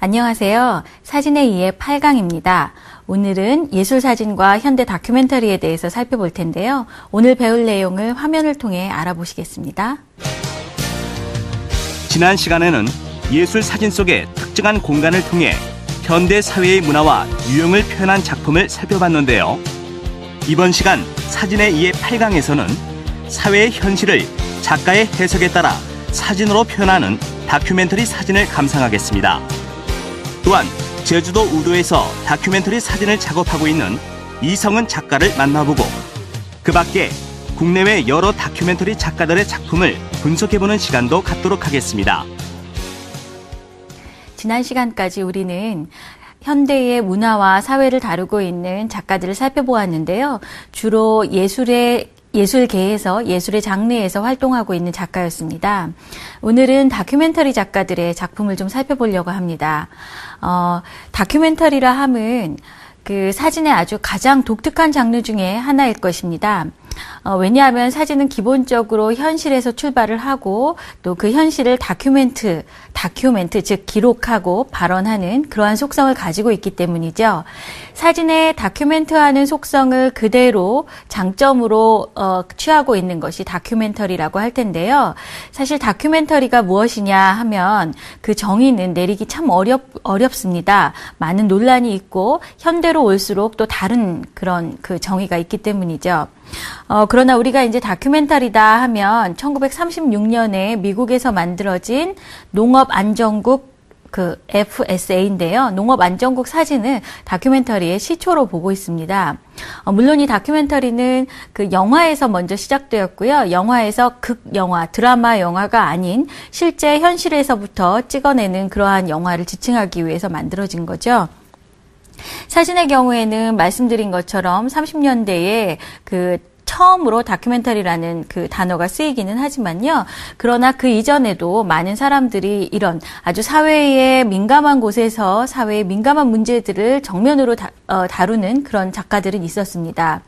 안녕하세요. 사진의 이해 8강입니다. 오늘은 예술사진과 현대 다큐멘터리에 대해서 살펴볼 텐데요. 오늘 배울 내용을 화면을 통해 알아보시겠습니다. 지난 시간에는 예술사진 속의 특정한 공간을 통해 현대 사회의 문화와 유형을 표현한 작품을 살펴봤는데요. 이번 시간 사진의 이해 8강에서는 사회의 현실을 작가의 해석에 따라 사진으로 표현하는 다큐멘터리 사진을 감상하겠습니다. 또한 제주도 우도에서 다큐멘터리 사진을 작업하고 있는 이성은 작가를 만나보고 그 밖에 국내외 여러 다큐멘터리 작가들의 작품을 분석해보는 시간도 갖도록 하겠습니다. 지난 시간까지 우리는 현대의 문화와 사회를 다루고 있는 작가들을 살펴보았는데요. 주로 예술계에서, 예술의 장르에서 활동하고 있는 작가였습니다. 오늘은 다큐멘터리 작가들의 작품을 좀 살펴보려고 합니다. 다큐멘터리라 함은 그 사진의 아주 가장 독특한 장르 중에 하나일 것입니다. 왜냐하면 사진은 기본적으로 현실에서 출발을 하고 또 그 현실을 다큐멘트, 즉 기록하고 발언하는 그러한 속성을 가지고 있기 때문이죠. 사진의 다큐멘트하는 속성을 그대로 장점으로 취하고 있는 것이 다큐멘터리라고 할 텐데요. 사실 다큐멘터리가 무엇이냐 하면 그 정의는 내리기 참 어렵습니다. 많은 논란이 있고 현대로 올수록 또 다른 그런 그 정의가 있기 때문이죠. 그러나 우리가 이제 다큐멘터리다 하면 1936년에 미국에서 만들어진 농업안전국 그 FSA인데요. 농업안전국 사진을 다큐멘터리의 시초로 보고 있습니다. 물론 이 다큐멘터리는 그 영화에서 먼저 시작되었고요. 영화에서 극영화, 드라마 영화가 아닌 실제 현실에서부터 찍어내는 그러한 영화를 지칭하기 위해서 만들어진 거죠. 사진의 경우에는 말씀드린 것처럼 30년대에 그 처음으로 다큐멘터리라는 그 단어가 쓰이기는 하지만요. 그러나 그 이전에도 많은 사람들이 이런 아주 사회에 민감한 곳에서 사회의 민감한 문제들을 정면으로 다루는 그런 작가들은 있었습니다.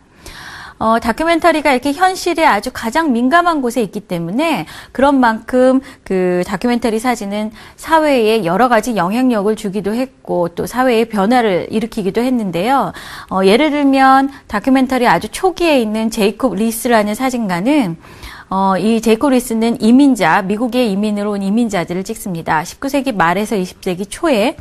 다큐멘터리가 이렇게 현실에 아주 가장 민감한 곳에 있기 때문에 그런 만큼 그 다큐멘터리 사진은 사회에 여러 가지 영향력을 주기도 했고 또 사회의 변화를 일으키기도 했는데요. 예를 들면 다큐멘터리 아주 초기에 있는 제이콥 리스라는 사진가는 이 제이콥 리스는 미국에 이민으로 온 이민자들을 찍습니다. 19세기 말에서 20세기 초에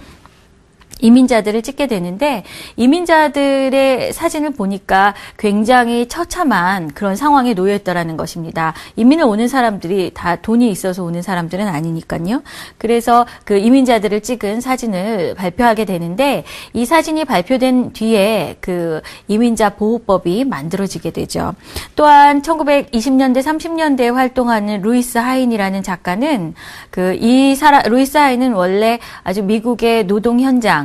이민자들을 찍게 되는데 이민자들의 사진을 보니까 굉장히 처참한 그런 상황에 놓여 있더라는 것입니다. 이민을 오는 사람들이 다 돈이 있어서 오는 사람들은 아니니까요. 그래서 그 이민자들을 찍은 사진을 발표하게 되는데 이 사진이 발표된 뒤에 그 이민자 보호법이 만들어지게 되죠. 또한 1920년대 30년대에 활동하는 루이스 하인이라는 작가는 루이스 하인은 원래 아주 미국의 노동 현장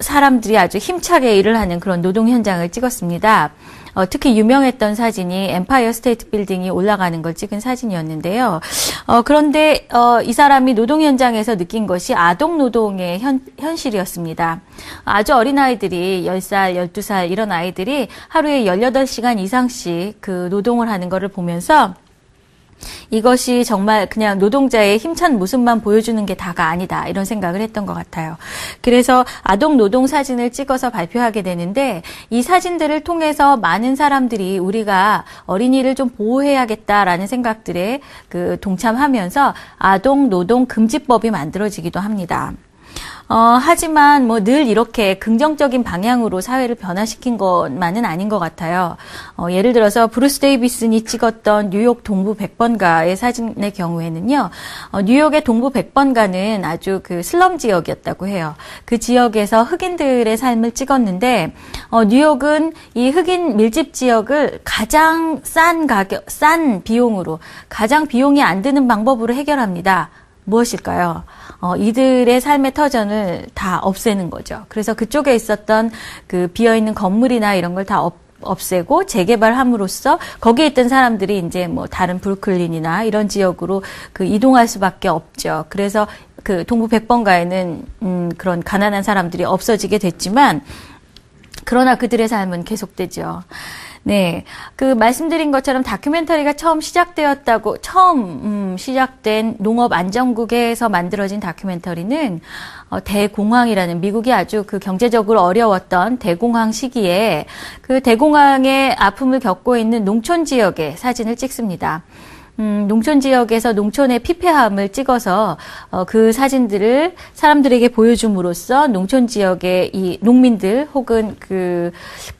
사람들이 아주 힘차게 일을 하는 그런 노동 현장을 찍었습니다. 특히 유명했던 사진이 엠파이어 스테이트 빌딩이 올라가는 걸 찍은 사진이었는데요. 그런데 이 사람이 노동 현장에서 느낀 것이 아동 노동의 현실이었습니다. 아주 어린 아이들이 10살, 12살 이런 아이들이 하루에 18시간 이상씩 그 노동을 하는 거를 보면서 이것이 정말 그냥 노동자의 힘찬 모습만 보여주는 게 다가 아니다 이런 생각을 했던 것 같아요. 그래서 아동 노동 사진을 찍어서 발표하게 되는데 이 사진들을 통해서 많은 사람들이 우리가 어린이를 좀 보호해야겠다라는 생각들에 그 동참하면서 아동 노동 금지법이 만들어지기도 합니다. 하지만 뭐 늘 이렇게 긍정적인 방향으로 사회를 변화시킨 것만은 아닌 것 같아요. 예를 들어서 브루스 데이비슨이 찍었던 뉴욕 동부 100번가의 사진의 경우에는요. 뉴욕의 동부 100번가는 아주 그 슬럼 지역이었다고 해요. 그 지역에서 흑인들의 삶을 찍었는데 뉴욕은 이 흑인 밀집 지역을 가장 싼 비용으로 가장 비용이 안 드는 방법으로 해결합니다. 무엇일까요? 이들의 삶의 터전을 다 없애는 거죠. 그래서 그쪽에 있었던 그 비어있는 건물이나 이런 걸 다 없애고 재개발함으로써 거기에 있던 사람들이 이제 뭐 다른 브루클린이나 이런 지역으로 그 이동할 수밖에 없죠. 그래서 그 동부 100번가에는 그런 가난한 사람들이 없어지게 됐지만 그러나 그들의 삶은 계속되죠. 네. 말씀드린 것처럼 다큐멘터리가 처음 시작된 농업안전국에서 만들어진 다큐멘터리는, 대공황이라는 미국이 아주 경제적으로 어려웠던 대공황 시기에 대공황의 아픔을 겪고 있는 농촌 지역의 사진을 찍습니다. 농촌 지역에서 농촌의 피폐함을 찍어서 그 사진들을 사람들에게 보여줌으로써 농촌 지역의 이 농민들 혹은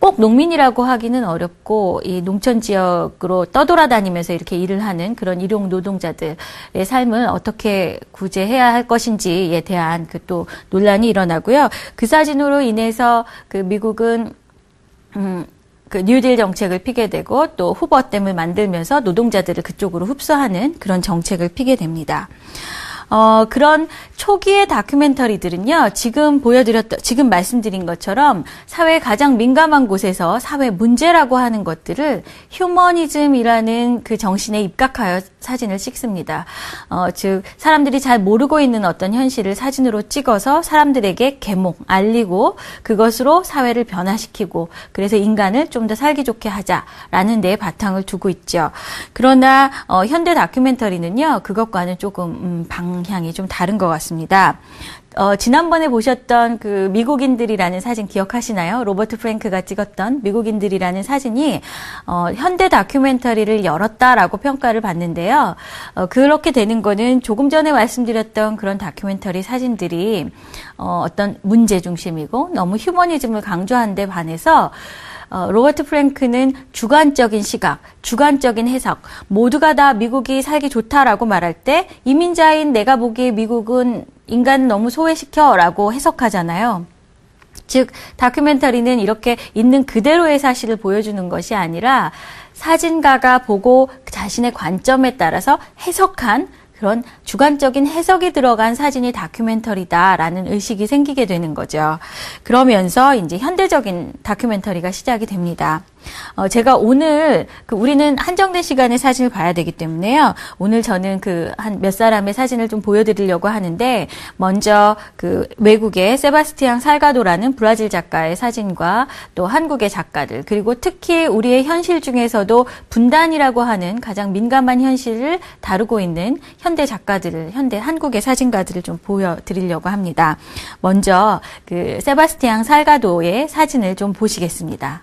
꼭 농민이라고 하기는 어렵고 이 농촌 지역으로 떠돌아다니면서 이렇게 일을 하는 그런 일용 노동자들의 삶을 어떻게 구제해야 할 것인지에 대한 또 논란이 일어나고요. 그 사진으로 인해서 미국은 뉴딜 정책을 피게 되고 또 후보댐을 만들면서 노동자들을 그쪽으로 흡수하는 그런 정책을 피게 됩니다. 그런 초기의 다큐멘터리들은요, 지금 말씀드린 것처럼 사회의 가장 민감한 곳에서 사회 문제라고 하는 것들을 휴머니즘이라는 정신에 입각하여 사진을 찍습니다. 즉, 사람들이 잘 모르고 있는 어떤 현실을 사진으로 찍어서 사람들에게 알리고 그것으로 사회를 변화시키고 그래서 인간을 좀 더 살기 좋게 하자라는 데에 바탕을 두고 있죠. 그러나, 현대 다큐멘터리는요, 그것과는 조금, 방향이 좀 다른 것 같습니다. 지난번에 보셨던 미국인들이라는 사진 기억하시나요? 로버트 프랭크가 찍었던 미국인들이라는 사진이, 현대 다큐멘터리를 열었다라고 평가를 받는데요. 그렇게 되는 거는 조금 전에 말씀드렸던 그런 다큐멘터리 사진들이, 어떤 문제 중심이고 너무 휴머니즘을 강조한 데 반해서, 로버트 프랭크는 주관적인 시각, 주관적인 해석, 모두가 다 미국이 살기 좋다라고 말할 때 이민자인 내가 보기에 미국은 인간을 너무 소외시켜라고 해석하잖아요. 즉, 다큐멘터리는 이렇게 있는 그대로의 사실을 보여주는 것이 아니라 사진가가 보고 자신의 관점에 따라서 해석한 그런 주관적인 해석이 들어간 사진이 다큐멘터리다라는 의식이 생기게 되는 거죠. 그러면서 이제 현대적인 다큐멘터리가 시작이 됩니다. 제가 오늘 우리는 한정된 시간에 사진을 봐야 되기 때문에요. 오늘 저는 한 몇 사람의 사진을 좀 보여드리려고 하는데 먼저 외국의 세바스티앙 살가도라는 브라질 작가의 사진과 또 한국의 작가들 그리고 특히 우리의 현실 중에서도 분단이라고 하는 가장 민감한 현실을 다루고 있는 현대 작가들을 한국의 사진가들을 좀 보여드리려고 합니다. 먼저 세바스티앙 살가도의 사진을 좀 보시겠습니다.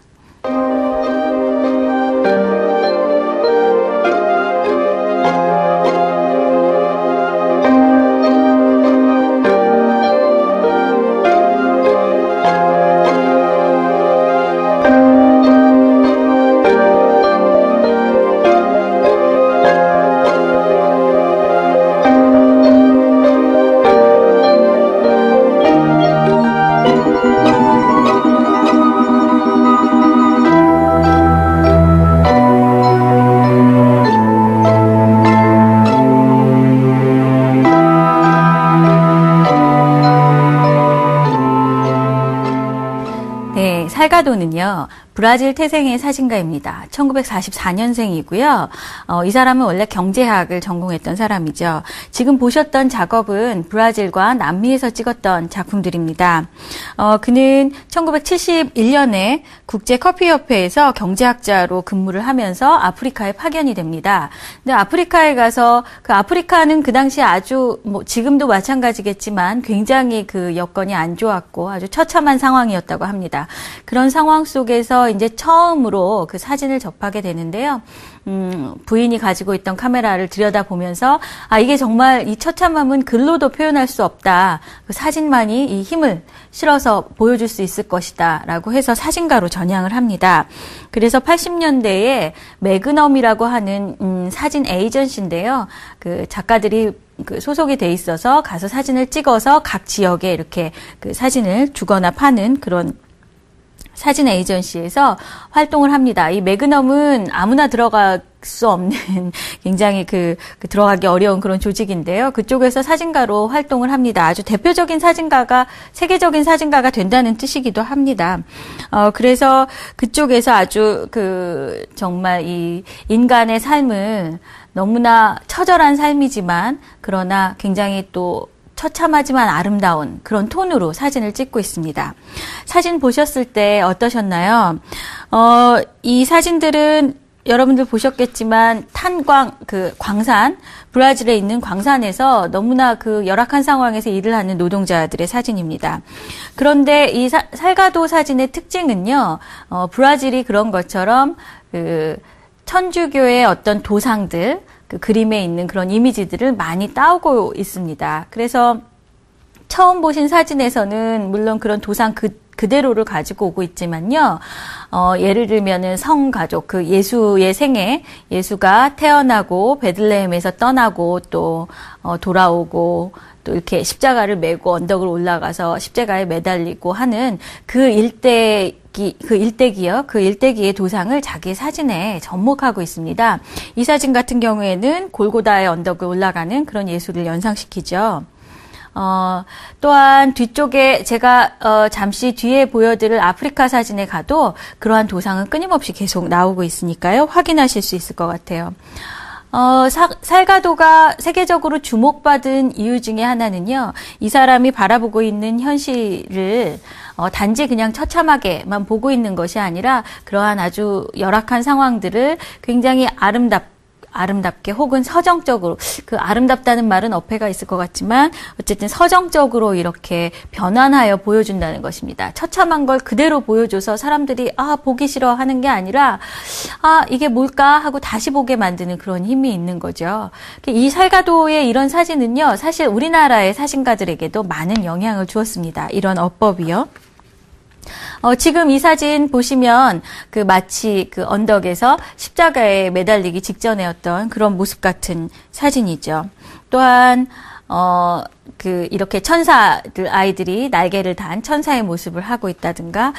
살가도는요, 브라질 태생의 사진가입니다. 1944년생이고요. 이 사람은 원래 경제학을 전공했던 사람이죠. 지금 보셨던 작업은 브라질과 남미에서 찍었던 작품들입니다. 그는 1971년에 국제커피협회에서 경제학자로 근무를 하면서 아프리카에 파견이 됩니다. 근데 아프리카에 가서 아프리카는 그 당시에 아주 지금도 마찬가지겠지만 굉장히 여건이 안 좋았고 아주 처참한 상황이었다고 합니다. 그런 상황 속에서 이제 처음으로 사진을 접하게 되는데요. 부인이 가지고 있던 카메라를 들여다보면서 이게 정말 이 처참함은 글로도 표현할 수 없다. 사진만이 이 힘을 실어서 보여줄 수 있을 것이다. 라고 해서 사진가로 전향을 합니다. 그래서 80년대에 매그넘이라고 하는 사진 에이전시인데요. 작가들이 소속이 돼 있어서 가서 사진을 찍어서 각 지역에 이렇게 사진을 주거나 파는 그런 사진 에이전시에서 활동을 합니다. 이 매그넘은 아무나 들어갈 수 없는 굉장히 들어가기 어려운 그런 조직인데요. 그쪽에서 사진가로 활동을 합니다. 아주 대표적인 사진가가 세계적인 사진가가 된다는 뜻이기도 합니다. 그래서 그쪽에서 아주 정말 이 인간의 삶을 너무나 처절한 삶이지만 그러나 굉장히 또 처참하지만 아름다운 그런 톤으로 사진을 찍고 있습니다. 사진 보셨을 때 어떠셨나요? 이 사진들은 여러분들 보셨겠지만 광산, 브라질에 있는 광산에서 너무나 그 열악한 상황에서 일을 하는 노동자들의 사진입니다. 그런데 이 살가도 사진의 특징은요, 브라질이 그런 것처럼 그 천주교의 어떤 도상들, 그 그림에 있는 그런 이미지들을 많이 따오고 있습니다. 그래서 처음 보신 사진에서는 물론 그런 도상 그대로를 가지고 오고 있지만요. 예를 들면은 성가족, 그 예수의 생애, 예수가 태어나고 베들레헴에서 떠나고 또 돌아오고 또 이렇게 십자가를 메고 언덕을 올라가서 십자가에 매달리고 하는 그 일대기의 도상을 자기 사진에 접목하고 있습니다. 이 사진 같은 경우에는 골고다의 언덕을 올라가는 그런 예수를 연상시키죠. 또한 뒤쪽에 제가 잠시 뒤에 보여드릴 아프리카 사진에 가도 그러한 도상은 끊임없이 계속 나오고 있으니까요. 확인하실 수 있을 것 같아요. 살가도가 세계적으로 주목받은 이유 중에 하나는요. 이 사람이 바라보고 있는 현실을 단지 그냥 처참하게만 보고 있는 것이 아니라 그러한 아주 열악한 상황들을 굉장히 아름답게 혹은 서정적으로, 그 아름답다는 말은 어폐가 있을 것 같지만 어쨌든 서정적으로 이렇게 변환하여 보여준다는 것입니다. 처참한 걸 그대로 보여줘서 사람들이 보기 싫어 하는 게 아니라 이게 뭘까 하고 다시 보게 만드는 그런 힘이 있는 거죠. 이 살가도의 이런 사진은요, 사실 우리나라의 사진가들에게도 많은 영향을 주었습니다. 이런 어법이요. 지금 이 사진 보시면 마치 그 언덕에서 십자가에 매달리기 직전에 어떤 그런 모습 같은 사진이죠. 또한 이렇게 아이들이 날개를 단 천사의 모습을 하고 있다든가,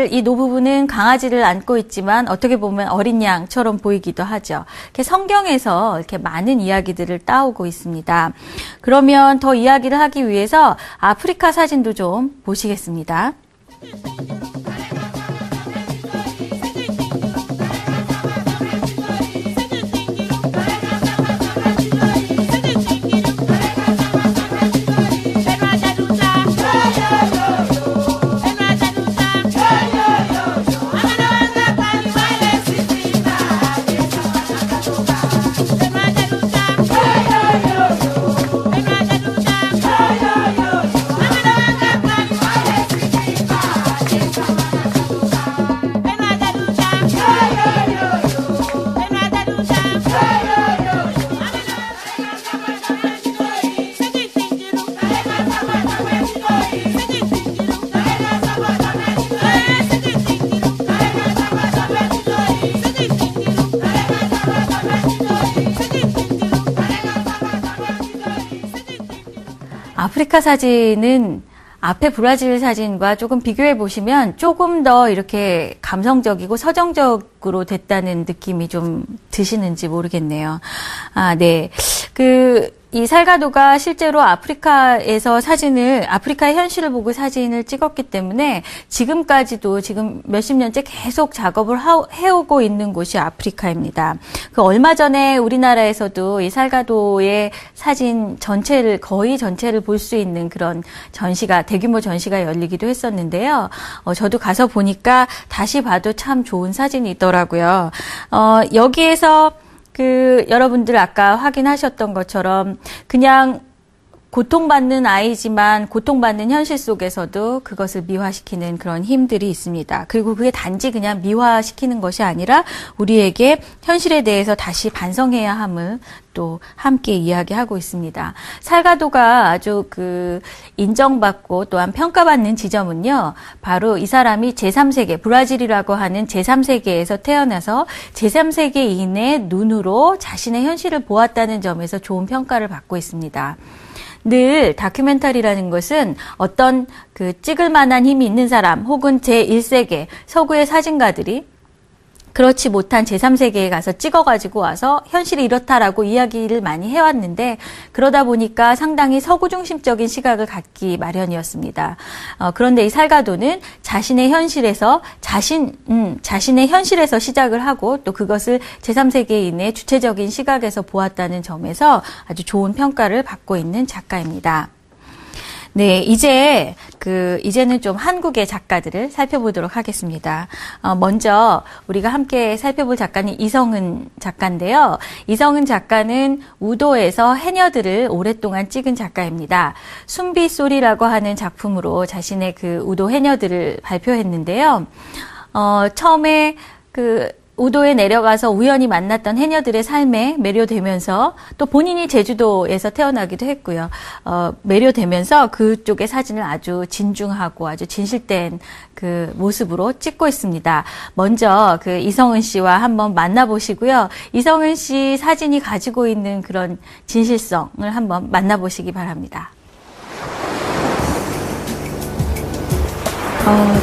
이 노부부는 강아지를 안고 있지만 어떻게 보면 어린 양처럼 보이기도 하죠. 이렇게 성경에서 이렇게 많은 이야기들을 따오고 있습니다. 그러면 더 이야기를 하기 위해서 아프리카 사진도 좀 보시겠습니다. 아프리카 사진은 앞에 브라질 사진과 조금 비교해 보시면 조금 더 이렇게 감성적이고 서정적으로 됐다는 느낌이 좀 드시는지 모르겠네요. 네. 이 살가도가 실제로 아프리카의 현실을 보고 사진을 찍었기 때문에 지금까지도 지금 몇십 년째 계속 작업을 해오고 있는 곳이 아프리카입니다. 얼마 전에 우리나라에서도 이 살가도의 사진 거의 전체를 볼 수 있는 그런 대규모 전시가 열리기도 했었는데요. 저도 가서 보니까 다시 봐도 참 좋은 사진이 있더라고요. 여기에서 여러분들 아까 확인하셨던 것처럼 그냥 고통받는 아이지만 고통받는 현실 속에서도 그것을 미화시키는 그런 힘들이 있습니다. 그리고 그게 단지 그냥 미화시키는 것이 아니라 우리에게 현실에 대해서 다시 반성해야 함을 또 함께 이야기하고 있습니다. 살가도가 아주 인정받고 또한 평가받는 지점은요, 바로 이 사람이 제3세계, 브라질이라고 하는 제3세계에서 태어나서 제3세계인의 눈으로 자신의 현실을 보았다는 점에서 좋은 평가를 받고 있습니다. 늘 다큐멘터리라는 것은 어떤 찍을 만한 힘이 있는 사람 혹은 제1세계 서구의 사진가들이 그렇지 못한 제3세계에 가서 찍어가지고 와서 현실이 이렇다라고 이야기를 많이 해왔는데 그러다 보니까 상당히 서구 중심적인 시각을 갖기 마련이었습니다. 그런데 이 살가도는 자신의 현실에서 자신의 현실에서 시작을 하고 또 그것을 제3세계인의 주체적인 시각에서 보았다는 점에서 아주 좋은 평가를 받고 있는 작가입니다. 네, 이제는 좀 한국의 작가들을 살펴보도록 하겠습니다. 먼저 우리가 함께 살펴볼 작가는 이성은 작가인데요. 이성은 작가는 우도에서 해녀들을 오랫동안 찍은 작가입니다. 숨비소리라고 하는 작품으로 자신의 그 우도 해녀들을 발표했는데요. 처음에 우도에 내려가서 우연히 만났던 해녀들의 삶에 매료되면서 또 본인이 제주도에서 태어나기도 했고요. 매료되면서 그쪽의 사진을 아주 진중하고 아주 진실된 그 모습으로 찍고 있습니다. 먼저 그 이성은 씨와 한번 만나보시고요. 이성은 씨 사진이 가지고 있는 그런 진실성을 한번 만나보시기 바랍니다.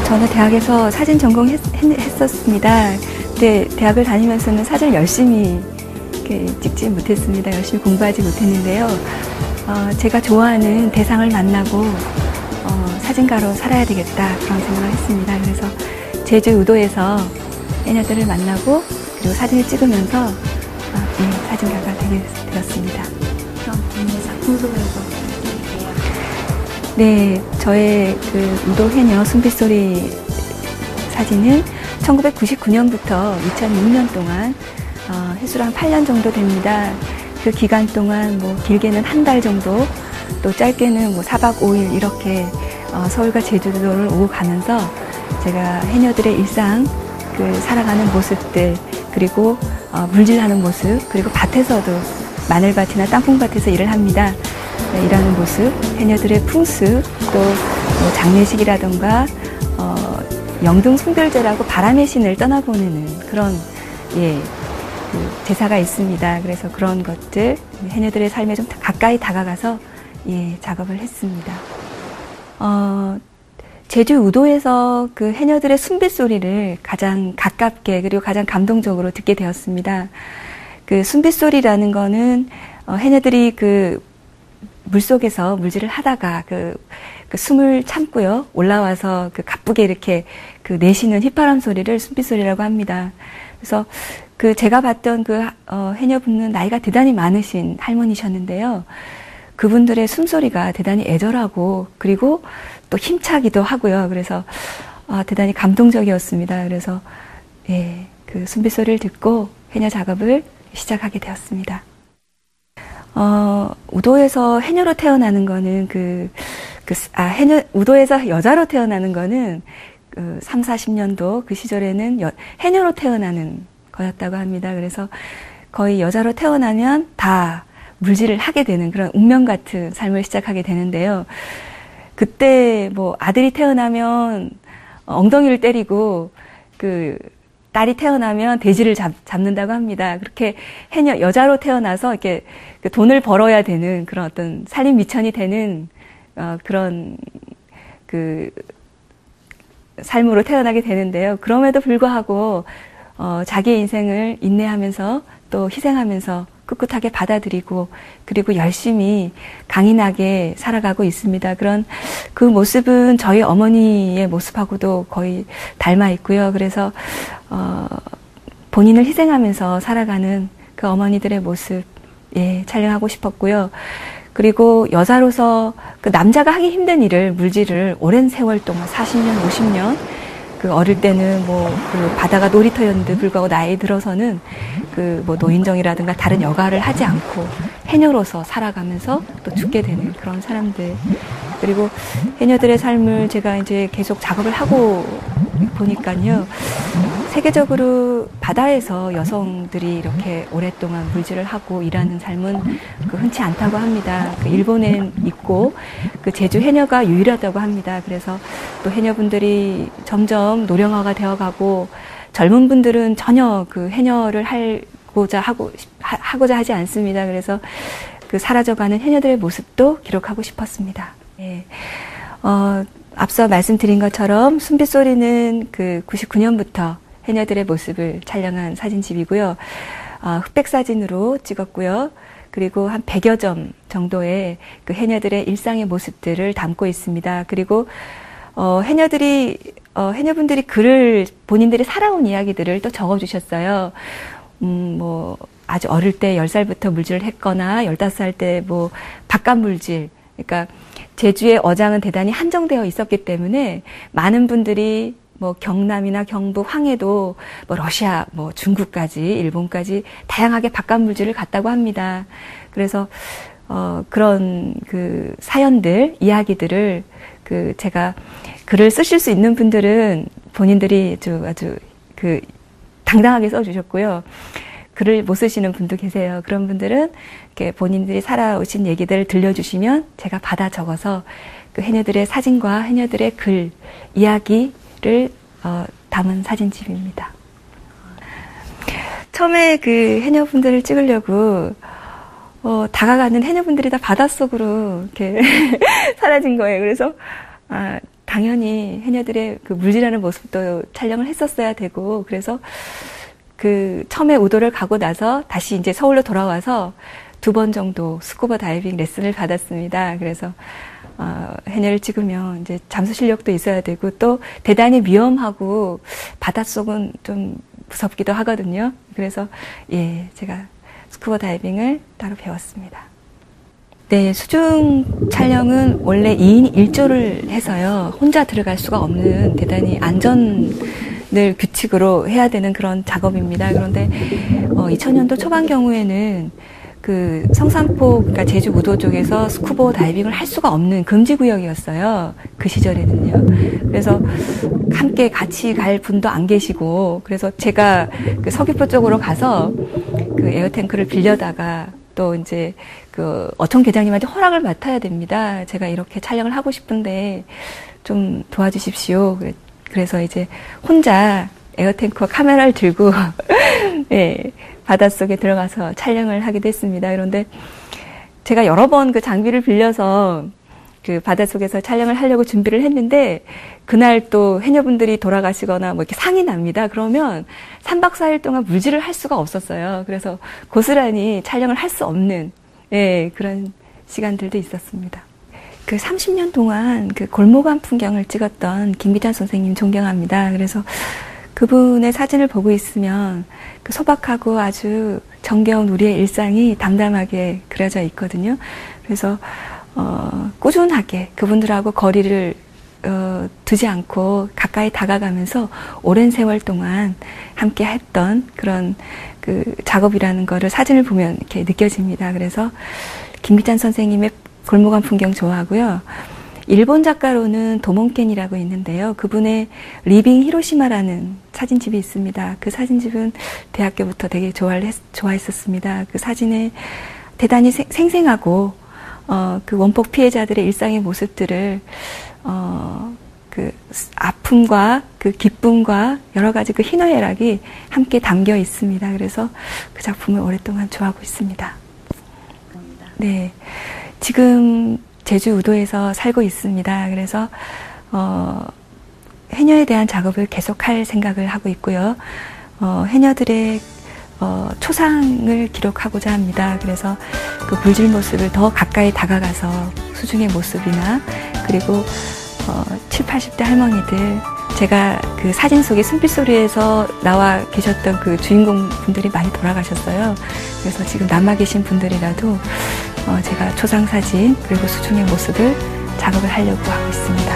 저는 대학에서 사진 전공했었습니다. 그때 대학을 다니면서는 사진을 열심히 이렇게 찍지 못했습니다. 열심히 공부하지 못했는데요. 제가 좋아하는 대상을 만나고 사진가로 살아야 되겠다 그런 생각을 했습니다. 그래서 제주 우도에서 해녀들을 만나고 그리고 사진을 찍으면서 사진가가 되게 되었습니다. 그럼 본인의 작품 소개에서 네, 저의 그 우도 해녀 숨빗소리 사진은 1999년부터 2006년 동안 해수로 한 8년 정도 됩니다. 그 기간 동안 뭐 길게는 한 달 정도, 또 짧게는 뭐 4박 5일 이렇게 서울과 제주도를 오고 가면서 제가 해녀들의 일상, 그 살아가는 모습들, 그리고 물질하는 모습, 그리고 밭에서도 마늘밭이나 땅콩밭에서 일을 합니다. 네, 일하는 모습, 해녀들의 풍습, 또 뭐 장례식이라던가 영등 송별제라고 바람의 신을 떠나보내는 그런 그 제사가 있습니다. 그래서 그런 것들 해녀들의 삶에 좀 가까이 다가가서 작업을 했습니다. 제주 우도에서 그 해녀들의 숨빗소리를 가장 가깝게 그리고 가장 감동적으로 듣게 되었습니다. 그 숨빗소리라는 거는 해녀들이 그 물속에서 물질을 하다가 그 숨을 참고요. 올라와서 그 가쁘게 이렇게 그 내쉬는 휘파람 소리를 숨빗소리라고 합니다. 그래서 그 제가 봤던 그 해녀분은 나이가 대단히 많으신 할머니셨는데요. 그분들의 숨소리가 대단히 애절하고 그리고 또 힘차기도 하고요. 그래서 대단히 감동적이었습니다. 그래서 그 숨빗소리를 듣고 해녀 작업을 시작하게 되었습니다. 우도에서 해녀로 태어나는 거는 우도에서 여자로 태어나는 거는 3, 40년도 그 시절에는 해녀로 태어나는 거였다고 합니다. 그래서 거의 여자로 태어나면 다 물질을 하게 되는 그런 운명 같은 삶을 시작하게 되는데요. 그때 뭐 아들이 태어나면 엉덩이를 때리고 딸이 태어나면 돼지를 잡는다고 합니다. 그렇게 여자로 태어나서 이렇게 돈을 벌어야 되는 그런 어떤 살림 미천이 되는 그런 삶으로 태어나게 되는데요. 그럼에도 불구하고 자기의 인생을 인내하면서 또 희생하면서 꿋꿋하게 받아들이고 그리고 열심히 강인하게 살아가고 있습니다. 그런 그 모습은 저희 어머니의 모습하고도 거의 닮아 있고요. 그래서 본인을 희생하면서 살아가는 그 어머니들의 모습 촬영하고 싶었고요. 그리고 여자로서 그 남자가 하기 힘든 일을 물질을 오랜 세월 동안 40년, 50년 그 어릴 때는 그 바다가 놀이터였는데 불구하고 나이 들어서는 뭐 노인정이라든가 다른 여가를 하지 않고 해녀로서 살아가면서 또 죽게 되는 그런 사람들. 그리고 해녀들의 삶을 제가 이제 계속 작업을 하고 보니까요. 세계적으로 바다에서 여성들이 이렇게 오랫동안 물질을 하고 일하는 삶은 흔치 않다고 합니다. 일본엔 있고 제주 해녀가 유일하다고 합니다. 그래서 또 해녀분들이 점점 노령화가 되어가고 젊은 분들은 전혀 해녀를 하고자 하지 않습니다. 그래서 사라져가는 해녀들의 모습도 기록하고 싶었습니다. 앞서 말씀드린 것처럼 숨빗소리는 99년부터 해녀들의 모습을 촬영한 사진집이고요. 흑백 사진으로 찍었고요. 그리고 한 100여 점 정도의 그 해녀들의 일상의 모습들을 담고 있습니다. 그리고 해녀분들이 글을 본인들이 살아온 이야기들을 또 적어주셨어요. 뭐 아주 어릴 때 10살부터 물질을 했거나 15살 때 뭐 바깥 물질, 그러니까 제주의 어장은 대단히 한정되어 있었기 때문에 많은 분들이 뭐 경남이나 경북, 황해도 뭐 러시아, 뭐 중국까지, 일본까지 다양하게 바깥 물질을 갔다고 합니다. 그래서 그런 그 사연들, 이야기들을 제가 글을 쓰실 수 있는 분들은 본인들이 아주 당당하게 써주셨고요. 글을 못 쓰시는 분도 계세요. 그런 분들은 이렇게 본인들이 살아오신 얘기들을 들려주시면 제가 받아 적어서 그 해녀들의 사진과 해녀들의 글, 이야기를 담은 사진집입니다. 처음에 그 해녀분들을 찍으려고 다가가는 해녀분들이 다 바닷속으로 이렇게 사라진 거예요. 그래서 당연히 해녀들의 그 물질하는 모습도 촬영을 했었어야 되고, 그래서 그 처음에 우도를 가고 나서 다시 이제 서울로 돌아와서 2번 정도 스쿠버 다이빙 레슨을 받았습니다. 그래서 해녀를 찍으면 이제 잠수 실력도 있어야 되고 또 대단히 위험하고 바닷속은 좀 무섭기도 하거든요. 그래서 제가 스쿠버 다이빙을 따로 배웠습니다. 네, 수중 촬영은 원래 2인 1조를 해서요. 혼자 들어갈 수가 없는 대단히 안전을 규칙으로 해야 되는 그런 작업입니다. 그런데 2000년도 초반 경우에는 그 성산포, 그러니까 제주 우도 쪽에서 스쿠버 다이빙을 할 수가 없는 금지 구역이었어요. 그 시절에는요. 그래서 함께 같이 갈 분도 안 계시고, 그래서 제가 그 서귀포 쪽으로 가서 그 에어탱크를 빌려다가 또 이제 그 어촌 계장님한테 허락을 맡아야 됩니다. 제가 이렇게 촬영을 하고 싶은데 좀 도와주십시오. 그래서 이제 혼자 에어탱크와 카메라를 들고 바닷속에 들어가서 촬영을 하게 됐습니다. 그런데 제가 여러 번 그 장비를 빌려서 그 바닷속에서 촬영을 하려고 준비를 했는데 그날 또 해녀분들이 돌아가시거나 뭐 이렇게 상이 납니다. 그러면 3박 4일 동안 물질을 할 수가 없었어요. 그래서 고스란히 촬영을 할 수 없는 그런 시간들도 있었습니다. 그 30년 동안 그 골목암 풍경을 찍었던 김기찬 선생님 존경합니다. 그래서 그분의 사진을 보고 있으면 그 소박하고 아주 정겨운 우리의 일상이 담담하게 그려져 있거든요. 그래서 꾸준하게 그분들하고 거리를 두지 않고 가까이 다가가면서 오랜 세월 동안 함께 했던 그런 그 작업이라는 거를 사진을 보면 이렇게 느껴집니다. 그래서 김기찬 선생님의 골목암 풍경 좋아하고요. 일본 작가로는 도몬켄이라고 있는데요. 그분의 리빙 히로시마라는 사진집이 있습니다. 그 사진집은 대학교부터 되게 좋아했었습니다. 그 사진에 대단히 생생하고 그 원폭 피해자들의 일상의 모습들을 그 아픔과 그 기쁨과 여러 가지 그 희노애락이 함께 담겨 있습니다. 그래서 그 작품을 오랫동안 좋아하고 있습니다. 네, 지금 제주 우도에서 살고 있습니다. 그래서 해녀에 대한 작업을 계속할 생각을 하고 있고요. 해녀들의 초상을 기록하고자 합니다. 그래서 그 물질 모습을 더 가까이 다가가서 수중의 모습이나 그리고 7, 80대 할머니들, 제가 그 사진 속에 숨빛소리에서 나와 계셨던 그 주인공 분들이 많이 돌아가셨어요. 그래서 지금 남아 계신 분들이라도 제가 초상 사진 그리고 수중의 모습을 작업을 하려고 하고 있습니다.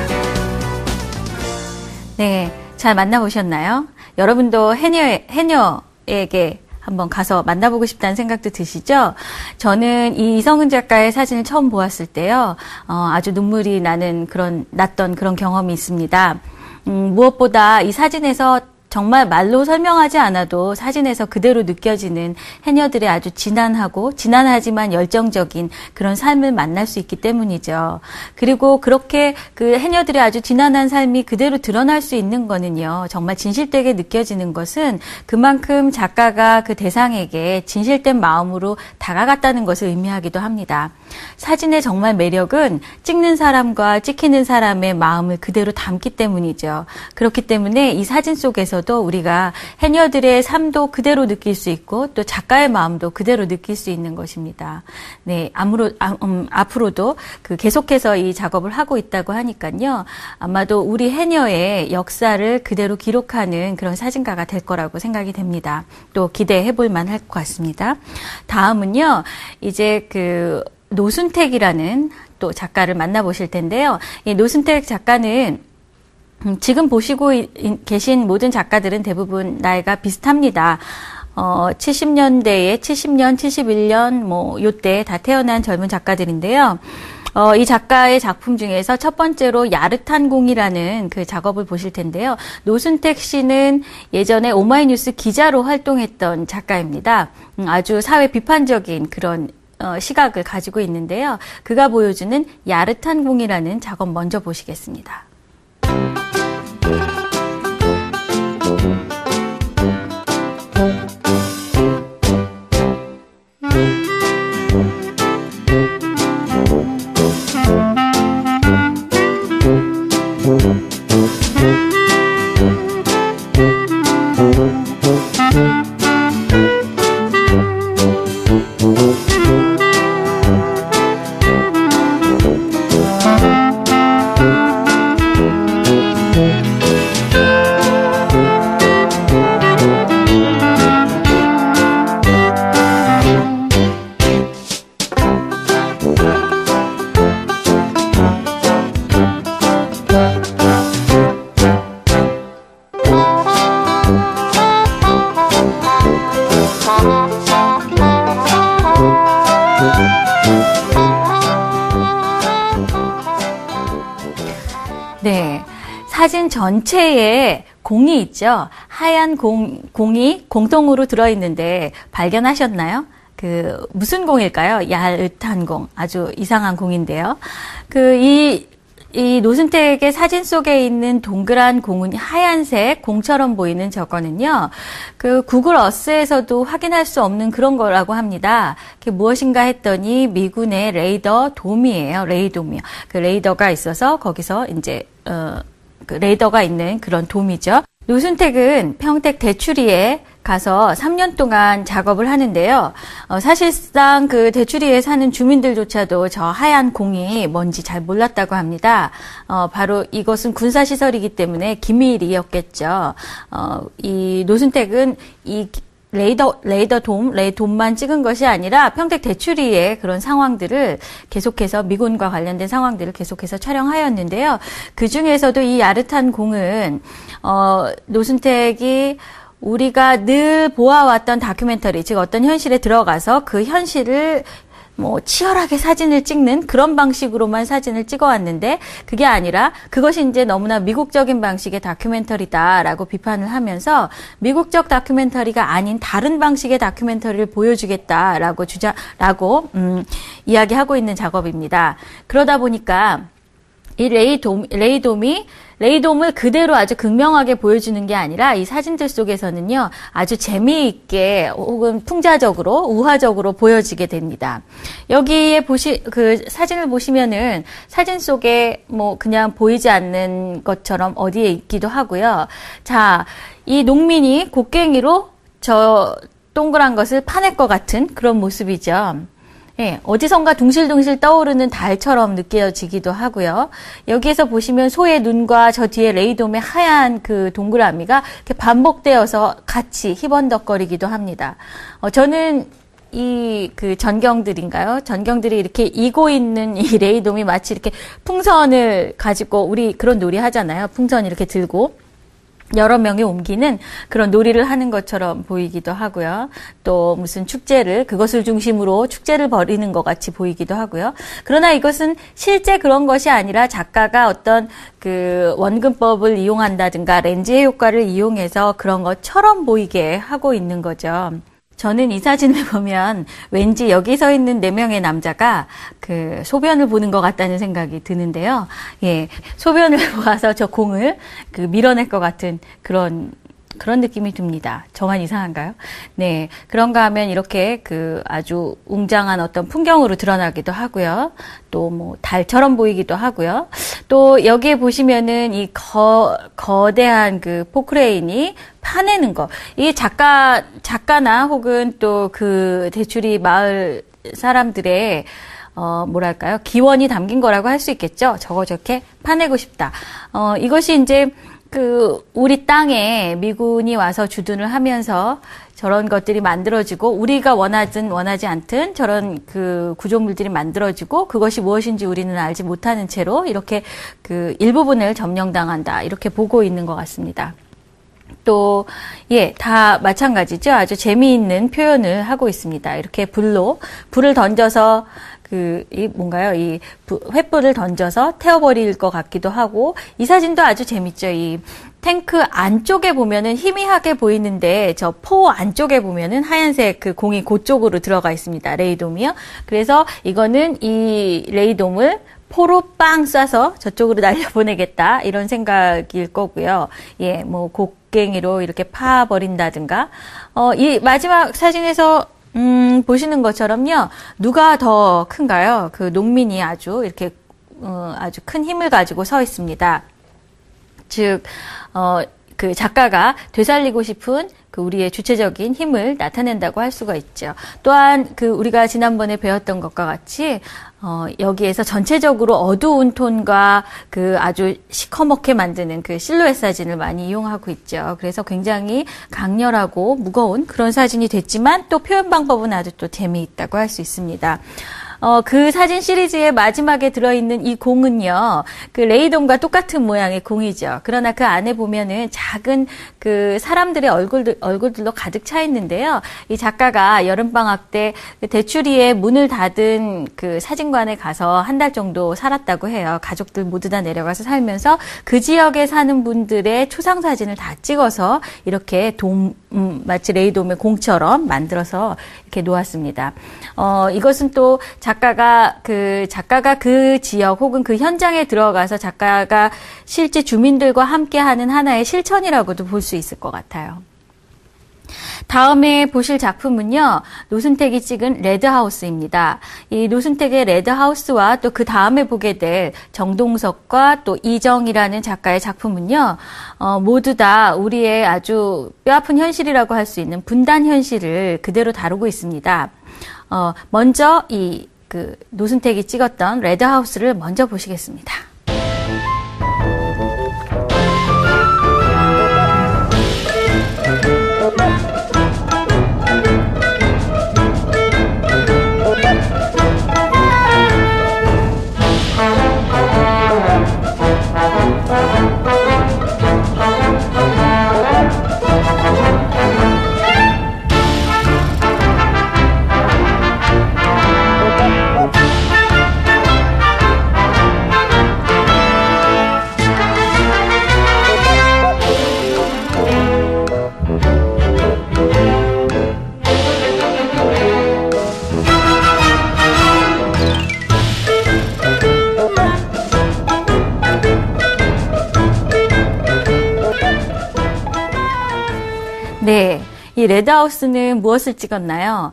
네, 잘 만나보셨나요? 여러분도 해녀에게 한번 가서 만나보고 싶다는 생각도 드시죠? 저는 이 이성은 작가의 사진을 처음 보았을 때요, 아주 눈물이 났던 그런 경험이 있습니다. 무엇보다 이 사진에서 정말 말로 설명하지 않아도 사진에서 그대로 느껴지는 해녀들의 아주 진한하지만 열정적인 그런 삶을 만날 수 있기 때문이죠. 그리고 그렇게 그 해녀들의 아주 진한한 삶이 그대로 드러날 수 있는 거는요, 정말 진실되게 느껴지는 것은 그만큼 작가가 그 대상에게 진실된 마음으로 다가갔다는 것을 의미하기도 합니다. 사진의 정말 매력은 찍는 사람과 찍히는 사람의 마음을 그대로 담기 때문이죠. 그렇기 때문에 이 사진 속에서도 보면서도 우리가 해녀들의 삶도 그대로 느낄 수 있고 또 작가의 마음도 그대로 느낄 수 있는 것입니다. 네, 앞으로도 계속해서 이 작업을 하고 있다고 하니까요. 아마도 우리 해녀의 역사를 그대로 기록하는 그런 사진가가 될 거라고 생각이 됩니다. 또 기대해 볼 만할 것 같습니다. 다음은요, 이제 노순택이라는 또 작가를 만나보실 텐데요. 이 노순택 작가는 지금 보시고 계신 모든 작가들은 대부분 나이가 비슷합니다. 70년대에 70년, 71년 요때 다 태어난 젊은 작가들인데요. 이 작가의 작품 중에서 첫 번째로 야릇한 공이라는 그 작업을 보실 텐데요. 노순택 씨는 예전에 오마이뉴스 기자로 활동했던 작가입니다. 아주 사회 비판적인 그런 시각을 가지고 있는데요. 그가 보여주는 야릇한 공이라는 작업 먼저 보시겠습니다. 네, 사진 전체에 공이 있죠. 하얀 공이 공통으로 들어있는데 발견하셨나요? 무슨 공일까요? 야릇한 공, 아주 이상한 공인데요. 이 노순택의 사진 속에 있는 동그란 공은 하얀색 공처럼 보이는 저거는요. 구글 어스에서도 확인할 수 없는 그런 거라고 합니다. 그게 무엇인가 했더니 미군의 레이더 돔이에요. 레이돔이요. 레이더가 있어서 거기서 이제 레이더가 있는 그런 돔이죠. 노순택은 평택 대추리에 가서 3년 동안 작업을 하는데요. 사실상 대추리에 사는 주민들조차도 저 하얀 공이 뭔지 잘 몰랐다고 합니다. 바로 이것은 군사시설이기 때문에 기밀이었겠죠. 이 노순택은 이 레이더돔만 찍은 것이 아니라 평택 대추리의 그런 상황들을 계속해서 미군과 관련된 상황들을 계속해서 촬영하였는데요. 그 중에서도 이 야릇한 공은 노순택이 우리가 늘 보아왔던 다큐멘터리, 즉 어떤 현실에 들어가서 그 현실을 치열하게 사진을 찍는 그런 방식으로만 사진을 찍어왔는데 그게 아니라 그것이 이제 너무나 미국적인 방식의 다큐멘터리다라고 비판을 하면서 미국적 다큐멘터리가 아닌 다른 방식의 다큐멘터리를 보여주겠다라고 이야기하고 있는 작업입니다. 그러다 보니까 이 레이돔을 그대로 아주 극명하게 보여주는 게 아니라 이 사진들 속에서는요, 아주 재미있게 혹은 풍자적으로, 우화적으로 보여지게 됩니다. 여기에 사진을 보시면은 사진 속에 그냥 보이지 않는 것처럼 어디에 있기도 하고요. 자, 이 농민이 곡괭이로 저 동그란 것을 파낼 것 같은 그런 모습이죠. 예, 어디선가 둥실둥실 떠오르는 달처럼 느껴지기도 하고요. 여기에서 보시면 소의 눈과 저 뒤에 레이돔의 하얀 동그라미가 이렇게 반복되어서 같이 희번덕거리기도 합니다. 저는 전경들이 이렇게 이고 있는 이 레이돔이 마치 이렇게 풍선을 가지고 우리 그런 놀이 하잖아요. 풍선 이렇게 들고. 여러 명이 옮기는 그런 놀이를 하는 것처럼 보이기도 하고요. 또 무슨 그것을 중심으로 축제를 벌이는 것 같이 보이기도 하고요. 그러나 이것은 실제 그런 것이 아니라 작가가 어떤 원근법을 이용한다든가 렌즈의 효과를 이용해서 그런 것처럼 보이게 하고 있는 거죠. 저는 이 사진을 보면 왠지 여기 서 있는 4명의 남자가 소변을 보는 것 같다는 생각이 드는데요. 예, 소변을 보아서 저 공을 밀어낼 것 같은 그런 그런 느낌이 듭니다. 저만 이상한가요? 네. 그런가 하면 이렇게 그 아주 웅장한 어떤 풍경으로 드러나기도 하고요. 또 뭐 달처럼 보이기도 하고요. 또 여기에 보시면은 이 거대한 그 포크레인이 파내는 거. 이 작가나 혹은 또 그 대추리 마을 사람들의 뭐랄까요? 기원이 담긴 거라고 할 수 있겠죠? 저렇게 파내고 싶다. 이것이 이제 우리 땅에 미군이 와서 주둔을 하면서 저런 것들이 만들어지고, 우리가 원하든 원하지 않든 저런 그 구조물들이 만들어지고, 그것이 무엇인지 우리는 알지 못하는 채로 이렇게 그 일부분을 점령당한다. 이렇게 보고 있는 것 같습니다. 또, 다 마찬가지죠. 아주 재미있는 표현을 하고 있습니다. 이렇게 불을 던져서 이 횃불을 던져서 태워버릴 것 같기도 하고, 이 사진도 아주 재밌죠. 이 탱크 안쪽에 보면은 희미하게 보이는데, 저 포 안쪽에 보면은 하얀색 그 공이 그쪽으로 들어가 있습니다. 레이돔이요. 그래서 이거는 이 레이돔을 포로 빵 쏴서 저쪽으로 날려보내겠다. 이런 생각일 거고요. 뭐 곡괭이로 이렇게 파버린다든가. 이 마지막 사진에서 보시는 것처럼요, 누가 더 큰가요? 그 농민이 아주 이렇게, 아주 큰 힘을 가지고 서 있습니다. 즉, 그 작가가 되살리고 싶은 그 우리의 주체적인 힘을 나타낸다고 할 수가 있죠. 또한 우리가 지난번에 배웠던 것과 같이, 여기에서 전체적으로 어두운 톤과 그 아주 시커멓게 만드는 그 실루엣 사진을 많이 이용하고 있죠. 그래서 굉장히 강렬하고 무거운 그런 사진이 됐지만, 또 표현 방법은 아주 또 재미있다고 할 수 있습니다. 그 사진 시리즈의 마지막에 들어있는 이 공은요, 그 레이돔과 똑같은 모양의 공이죠. 그러나 그 안에 보면은 작은 그 사람들의 얼굴들로 가득 차 있는데요. 이 작가가 여름방학 때 대추리에 문을 닫은 그 사진관에 가서 한 달 정도 살았다고 해요. 가족들 모두 다 내려가서 살면서 그 지역에 사는 분들의 초상 사진을 다 찍어서 이렇게 마치 레이돔의 공처럼 만들어서 이렇게 놓았습니다. 이것은 또 작가가 그 지역 혹은 그 현장에 들어가서 작가가 실제 주민들과 함께하는 하나의 실천이라고도 볼 수 있을 것 같아요. 다음에 보실 작품은요, 노순택이 찍은 레드하우스입니다. 이 노순택의 레드하우스와 또 그 다음에 보게 될 정동석과 또 이정이라는 작가의 작품은요, 모두 다 우리의 아주 뼈아픈 현실이라고 할 수 있는 분단 현실을 그대로 다루고 있습니다. 먼저 노순택이 찍었던 레드하우스를 먼저 보시겠습니다. 네, 이 레드하우스는 무엇을 찍었나요?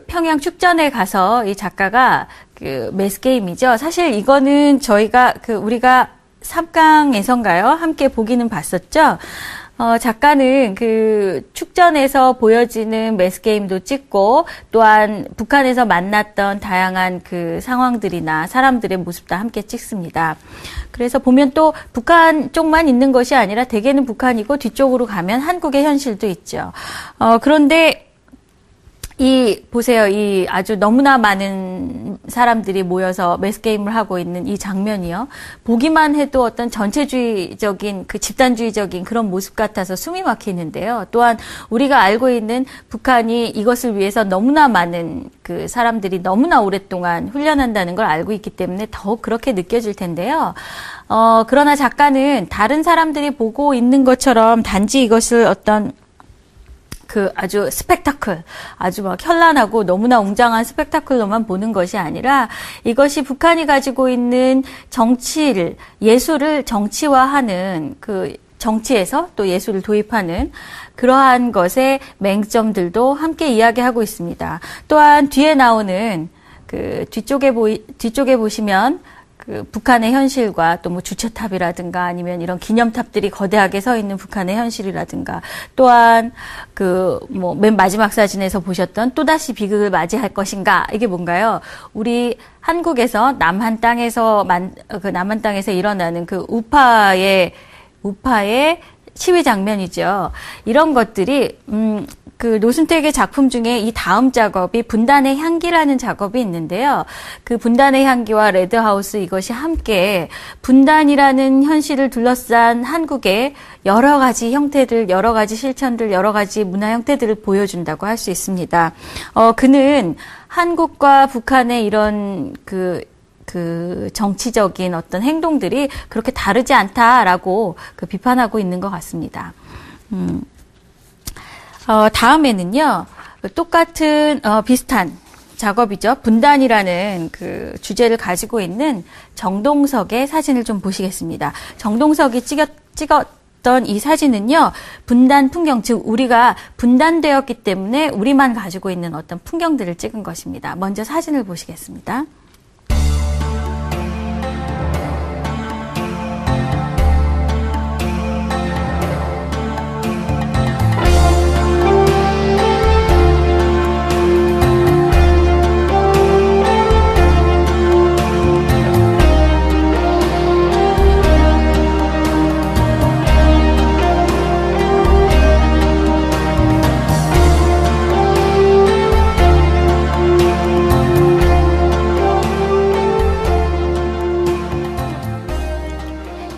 평양 축전에 가서 이 작가가 매스게임이죠. 사실 이거는 우리가 3강에선가요? 함께 보기는 봤었죠. 작가는 축전에서 보여지는 매스게임도 찍고, 또한 북한에서 만났던 다양한 상황들이나 사람들의 모습 다 함께 찍습니다. 그래서 보면 또 북한 쪽만 있는 것이 아니라 대개는 북한이고, 뒤쪽으로 가면 한국의 현실도 있죠. 그런데 보세요. 이 아주 너무나 많은 사람들이 모여서 매스게임을 하고 있는 이 장면이요. 보기만 해도 어떤 전체주의적인, 집단주의적인 그런 모습 같아서 숨이 막히는데요. 또한 우리가 알고 있는 북한이 이것을 위해서 너무나 많은 사람들이 너무나 오랫동안 훈련한다는 걸 알고 있기 때문에 더욱 그렇게 느껴질 텐데요. 그러나 작가는 다른 사람들이 보고 있는 것처럼 단지 이것을 어떤 아주 스펙타클, 아주 막 현란하고 너무나 웅장한 스펙타클로만 보는 것이 아니라, 이것이 북한이 가지고 있는 예술을 정치화하는 정치에서 또 예술을 도입하는 그러한 것의 맹점들도 함께 이야기하고 있습니다. 또한 뒤에 나오는 그 뒤쪽에 보시면 그 북한의 현실과 또 뭐 주체탑이라든가 아니면 이런 기념탑들이 거대하게 서 있는 북한의 현실이라든가 또한 그 뭐 맨 마지막 사진에서 보셨던 또다시 비극을 맞이할 것인가 이게 뭔가요? 우리 한국에서 남한 땅에서 일어나는 그 우파의 시위 장면이죠. 이런 것들이 그 노순택의 작품 중에 이 다음 작업이 분단의 향기라는 작업이 있는데요. 그 분단의 향기와 레드하우스 이것이 함께 분단이라는 현실을 둘러싼 한국의 여러 가지 형태들, 여러 가지 실천들, 여러 가지 문화 형태들을 보여준다고 할 수 있습니다. 그는 한국과 북한의 이런 그 정치적인 어떤 행동들이 그렇게 다르지 않다라고 비판하고 있는 것 같습니다. 다음에는요, 똑같은, 비슷한 작업이죠. 분단이라는 그 주제를 가지고 있는 정동석의 사진을 좀 보시겠습니다. 정동석이 찍었던 이 사진은요, 분단 풍경, 즉, 우리가 분단되었기 때문에 우리만 가지고 있는 어떤 풍경들을 찍은 것입니다. 먼저 사진을 보시겠습니다.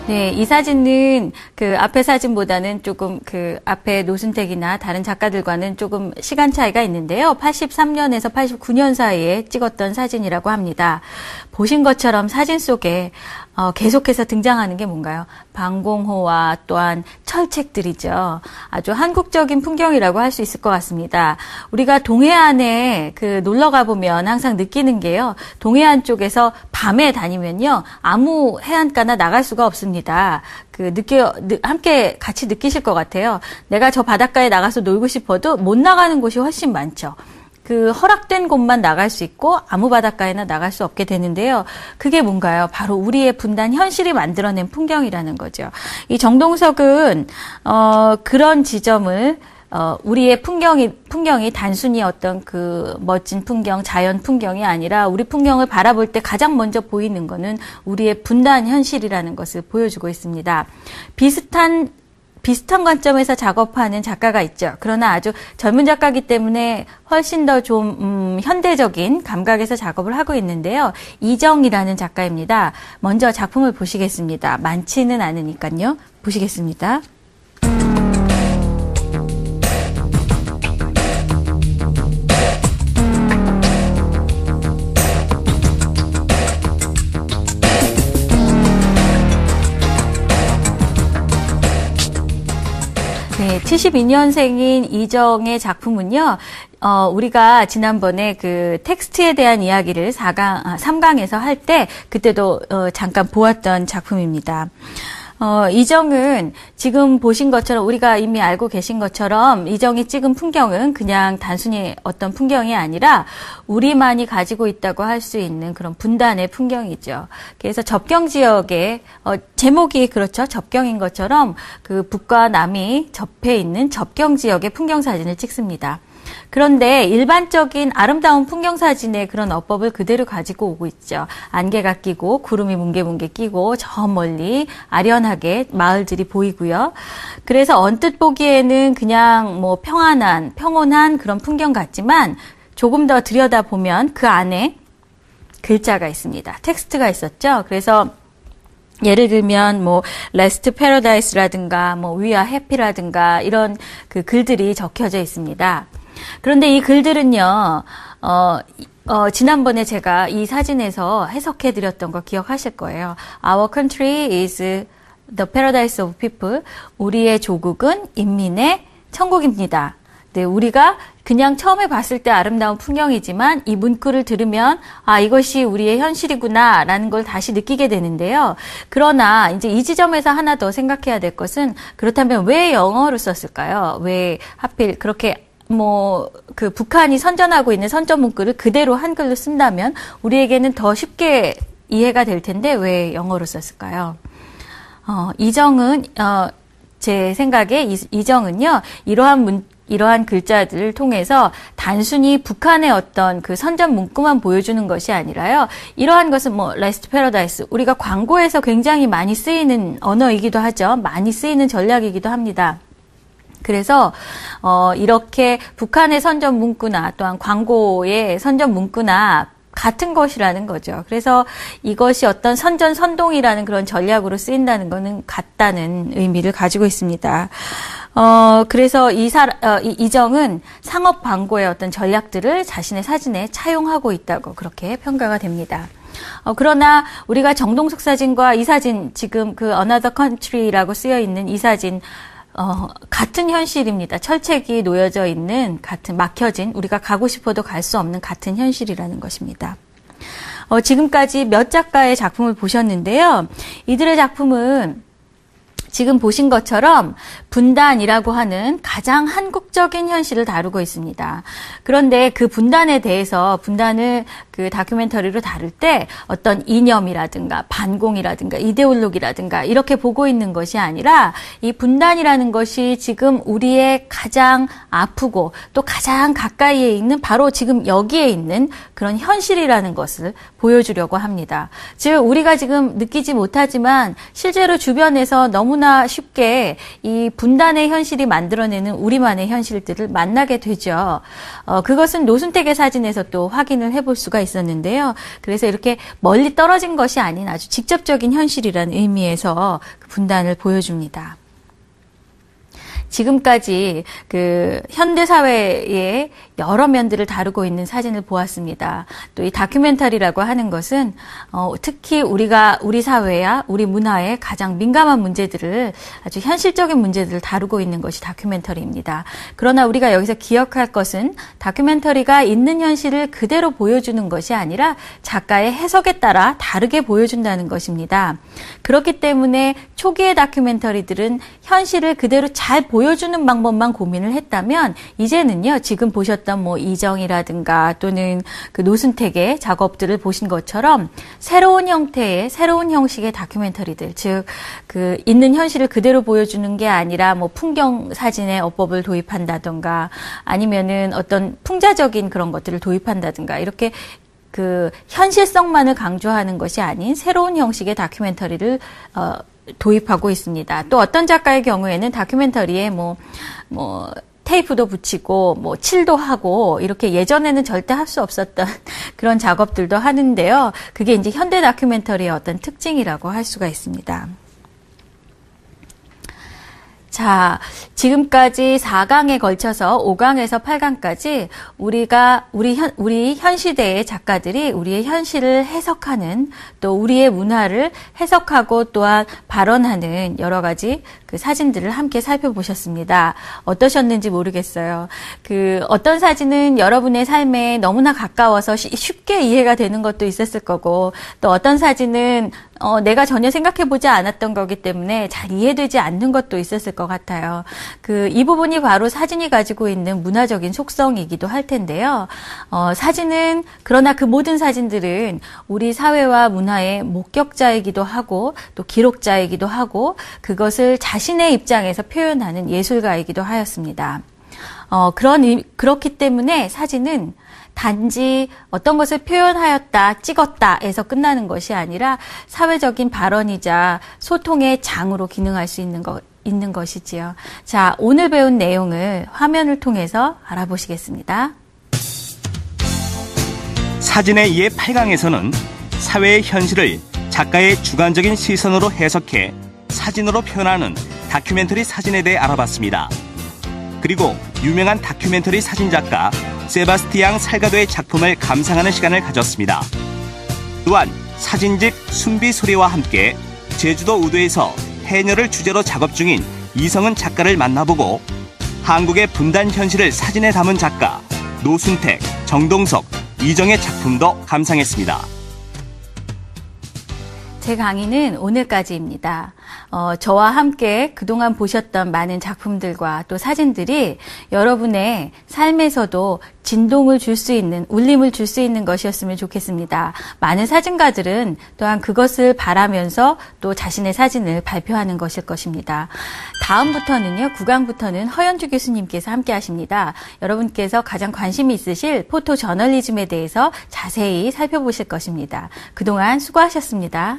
네, 이 사진은 그 앞에 사진보다는 조금 그 앞에 노순택이나 다른 작가들과는 조금 시간 차이가 있는데요. 83년에서 89년 사이에 찍었던 사진이라고 합니다. 보신 것처럼 사진 속에 계속해서 등장하는 게 뭔가요? 방공호와 또한 철책들이죠. 아주 한국적인 풍경이라고 할 수 있을 것 같습니다. 우리가 동해안에 그 놀러 가보면 항상 느끼는 게요. 동해안 쪽에서 밤에 다니면요. 아무 해안가나 나갈 수가 없습니다. 함께 같이 느끼실 것 같아요. 내가 저 바닷가에 나가서 놀고 싶어도 못 나가는 곳이 훨씬 많죠. 그 허락된 곳만 나갈 수 있고 아무 바닷가에나 나갈 수 없게 되는데요. 그게 뭔가요? 바로 우리의 분단 현실이 만들어낸 풍경이라는 거죠. 이 정동석은 그런 지점을 우리의 풍경이 단순히 어떤 그 멋진 풍경, 자연 풍경이 아니라 우리 풍경을 바라볼 때 가장 먼저 보이는 거는 우리의 분단 현실이라는 것을 보여주고 있습니다. 비슷한 관점에서 작업하는 작가가 있죠. 그러나 아주 젊은 작가이기 때문에 훨씬 더 좀 현대적인 감각에서 작업을 하고 있는데요. 이정이라는 작가입니다. 먼저 작품을 보시겠습니다. 많지는 않으니까요. 보시겠습니다. 네, 72년생인 이정의 작품은요, 우리가 지난번에 그 텍스트에 대한 이야기를 3강에서 할 때, 그때도 잠깐 보았던 작품입니다. 이정은 지금 보신 것처럼 우리가 이미 알고 계신 것처럼 이정이 찍은 풍경은 그냥 단순히 어떤 풍경이 아니라 우리만이 가지고 있다고 할 수 있는 그런 분단의 풍경이죠. 그래서 접경 지역에 제목이 그렇죠. 접경인 것처럼 그 북과 남이 접해 있는 접경 지역의 풍경 사진을 찍습니다. 그런데 일반적인 아름다운 풍경 사진의 그런 어법을 그대로 가지고 오고 있죠. 안개가 끼고 구름이 뭉게뭉게 끼고 저 멀리 아련하게 마을들이 보이고요. 그래서 언뜻 보기에는 그냥 뭐 평온한 그런 풍경 같지만 조금 더 들여다보면 그 안에 글자가 있습니다. 텍스트가 있었죠. 그래서 예를 들면 뭐 Last Paradise라든가 뭐 We Are Happy라든가 이런 그 글들이 적혀져 있습니다. 그런데 이 글들은요, 지난번에 제가 이 사진에서 해석해드렸던 거 기억하실 거예요. Our country is the paradise of people. 우리의 조국은 인민의 천국입니다. 네, 우리가 그냥 처음에 봤을 때 아름다운 풍경이지만 이 문구를 들으면 아, 이것이 우리의 현실이구나라는 걸 다시 느끼게 되는데요. 그러나 이제 이 지점에서 하나 더 생각해야 될 것은 그렇다면 왜 영어로 썼을까요? 왜 하필 그렇게 그 북한이 선전하고 있는 선전 문구를 그대로 한글로 쓴다면 우리에게는 더 쉽게 이해가 될 텐데 왜 영어로 썼을까요? 이정은 제 생각에 이정은요, 이러한 글자들을 통해서 단순히 북한의 어떤 그 선전 문구만 보여주는 것이 아니라요, 이러한 것은 Last Paradise, 우리가 광고에서 굉장히 많이 쓰이는 언어이기도 하죠. 많이 쓰이는 전략이기도 합니다. 그래서 이렇게 북한의 선전 문구나 또한 광고의 선전 문구나 같은 것이라는 거죠. 그래서 이것이 어떤 선전선동이라는 그런 전략으로 쓰인다는 것은 같다는 의미를 가지고 있습니다. 그래서 이정은 상업 광고의 어떤 전략들을 자신의 사진에 차용하고 있다고 그렇게 평가가 됩니다. 그러나 우리가 정동석 사진과 이 사진, 지금 그 Another Country라고 쓰여 있는 이 사진, 같은 현실입니다. 철책이 놓여져 있는 막혀진, 우리가 가고 싶어도 갈 수 없는 같은 현실이라는 것입니다. 지금까지 몇 작가의 작품을 보셨는데요. 이들의 작품은 지금 보신 것처럼 분단이라고 하는 가장 한국적인 현실을 다루고 있습니다. 그런데 그 분단에 대해서, 분단을 그 다큐멘터리로 다룰 때 어떤 이념이라든가 반공이라든가 이데올로기라든가 이렇게 보고 있는 것이 아니라 이 분단이라는 것이 지금 우리의 가장 아프고 또 가장 가까이에 있는 바로 지금 여기에 있는 그런 현실이라는 것을 보여주려고 합니다. 즉 우리가 지금 느끼지 못하지만 실제로 주변에서 너무나 쉽게 이 분단의 현실이 만들어내는 우리만의 현실들을 만나게 되죠. 그것은 노순택의 사진에서 또 확인을 해볼 수가 있었는데요. 그래서 이렇게 멀리 떨어진 것이 아닌 아주 직접적인 현실이라는 의미에서 그 분단을 보여줍니다. 지금까지 그 현대사회의 여러 면들을 다루고 있는 사진을 보았습니다. 또 이 다큐멘터리라고 하는 것은 특히 우리 사회야 우리 문화의 가장 민감한 문제들을, 아주 현실적인 문제들을 다루고 있는 것이 다큐멘터리입니다. 그러나 우리가 여기서 기억할 것은 다큐멘터리가 있는 현실을 그대로 보여주는 것이 아니라 작가의 해석에 따라 다르게 보여준다는 것입니다. 그렇기 때문에 초기의 다큐멘터리들은 현실을 그대로 잘 보여주는 방법만 고민을 했다면 이제는요, 지금 보셨던 이정이라든가 또는 그 노순택의 작업들을 보신 것처럼 새로운 형태의, 새로운 형식의 다큐멘터리들, 즉 그 있는 현실을 그대로 보여주는 게 아니라 풍경 사진의 어법을 도입한다든가 아니면은 어떤 풍자적인 그런 것들을 도입한다든가 이렇게 그 현실성만을 강조하는 것이 아닌 새로운 형식의 다큐멘터리를 도입하고 있습니다. 또 어떤 작가의 경우에는 다큐멘터리에 테이프도 붙이고 칠도 하고 이렇게 예전에는 절대 할 수 없었던 그런 작업들도 하는데요. 그게 이제 현대 다큐멘터리의 어떤 특징이라고 할 수가 있습니다. 자, 지금까지 4강에 걸쳐서 5강에서 8강까지 우리 현 시대의 작가들이 우리의 현실을 해석하는, 또 우리의 문화를 해석하고 또한 발언하는 여러 가지 그 사진들을 함께 살펴보셨습니다. 어떠셨는지 모르겠어요. 어떤 사진은 여러분의 삶에 너무나 가까워서 쉽게 이해가 되는 것도 있었을 거고, 또 어떤 사진은 내가 전혀 생각해보지 않았던 거기 때문에 잘 이해되지 않는 것도 있었을 것 같아요. 이 부분이 바로 사진이 가지고 있는 문화적인 속성이기도 할 텐데요. 사진은, 그러나 그 모든 사진들은 우리 사회와 문화의 목격자이기도 하고, 또 기록자이기도 하고, 그것을 자신의 입장에서 표현하는 예술가이기도 하였습니다. 그렇기 때문에 사진은 단지 어떤 것을 표현하였다, 찍었다에서 끝나는 것이 아니라 사회적인 발언이자 소통의 장으로 기능할 수 있는 것이지요. 자, 오늘 배운 내용을 화면을 통해서 알아보시겠습니다. 사진에 의해 8강에서는 사회의 현실을 작가의 주관적인 시선으로 해석해 사진으로 표현하는 다큐멘터리 사진에 대해 알아봤습니다. 그리고 유명한 다큐멘터리 사진작가 세바스티앙 살가도의 작품을 감상하는 시간을 가졌습니다. 또한 사진집 순비소리와 함께 제주도 우도에서 해녀를 주제로 작업 중인 이성은 작가를 만나보고 한국의 분단 현실을 사진에 담은 작가 노순택, 정동석, 이정의 작품도 감상했습니다. 제 강의는 오늘까지입니다. 저와 함께 그동안 보셨던 많은 작품들과 또 사진들이 여러분의 삶에서도 진동을 줄 수 있는, 울림을 줄 수 있는 것이었으면 좋겠습니다. 많은 사진가들은 또한 그것을 바라면서 또 자신의 사진을 발표하는 것일 것입니다. 다음부터는요, 9강부터는 허연주 교수님께서 함께 하십니다. 여러분께서 가장 관심이 있으실 포토 저널리즘에 대해서 자세히 살펴보실 것입니다. 그동안 수고하셨습니다.